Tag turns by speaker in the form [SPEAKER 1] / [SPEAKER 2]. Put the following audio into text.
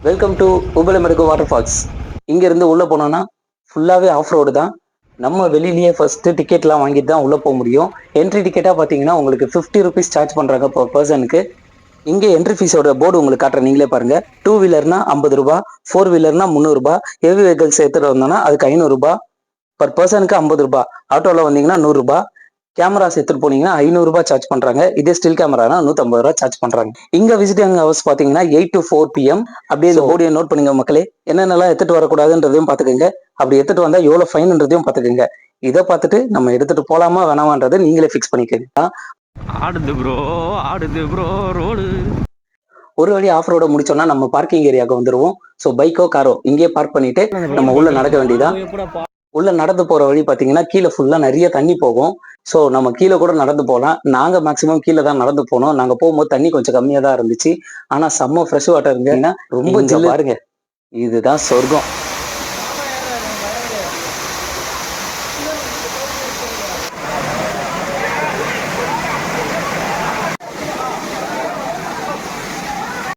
[SPEAKER 1] Welcome to உபலமெடுக்கு water falls. இங்கேருந்து உள்ளே போனோன்னா ஃபுல்லாகவே ஆஃப் ரோடு தான். நம்ம வெளியிலேயே ஃபஸ்ட்டு டிக்கெட்லாம் வாங்கிட்டு தான் உள்ளே போக முடியும். என்ட்ரி டிக்கெட்டாக பார்த்தீங்கன்னா உங்களுக்கு 50 ருபீஸ் சார்ஜ் பண்ணுறாங்க பர் பர்சனுக்கு. இங்கே என்ட்ரி ஃபீஸோட போர்டு உங்களுக்கு காட்டுற நீங்களே பாருங்க. 2 வீலர்னா 50 ரூபா, 4 வீலர்னா 300 ரூபா, ஹெவி வெஹிக்கல்ஸ் எடுத்துகிட்டு வந்தோம்னா அதுக்கு 500 ரூபா, பர் பர்சனுக்கு 50 ரூபா. ஆட்டோவில் வந்தீங்கன்னா 100 ரூபா. கேமராஸ் எடுத்துட்டு போனீங்கன்னா 500 ரூபாய் சார்ஜ் பண்றாங்க. இதே ஸ்டில் கேமரானா 150 ரூபாய் சார்ஜ் பண்றாங்க. இங்க விசிட்டிங் ஹவர்ஸ் பாத்தீங்கன்னா 8 to 4 PM. அப்படியே இந்த போர்டியை நோட் பண்ணுங்க மக்களே. என்னென்னலாம் எடுத்துட்டு வரக்கூடாதுன்றதையும் பாத்துக்கோங்க. அப்படி எடுத்துட்டு வந்தா எவ்வளவு ஃபைன்ன்றதையும் பாத்துக்கோங்க. இதை பார்த்துட்டு நம்ம எடுத்துட்டு போலாமா வேணாமான்றதை நீங்களே ஃபிக்ஸ் பண்ணிக்கோங்க.
[SPEAKER 2] ஆடுது ப்ரோ ரோடு.
[SPEAKER 1] ஒரு வழி ஆஃப் ரோட முடிச்சோம்னா நம்ம பார்க்கிங் ஏரியாவுக்கு வந்துருவோம். ஸோ பைக்கோ காரோ இங்கேயே பார்க் பண்ணிட்டு நம்ம உள்ள நடக்க வேண்டியதான். உள்ள நடந்து போற வழி பாத்தீங்கன்னா கீழே ஃபுல்லா நிறைய தண்ணி போகும். ஸோ நம்ம கீழே கூட நடந்து போகலாம். நாங்க மேக்சிமம் கீழே தான் நடந்து போனோம். நாங்க போகும்போது தண்ணி கொஞ்சம் கம்மியா தான் இருந்துச்சு. ஆனா செம்ம ஃப்ரெஷ் வாட்டர் இருந்தீங்கன்னா ரொம்ப ஜில்லு. பாருங்க, இதுதான் சொர்க்கம்.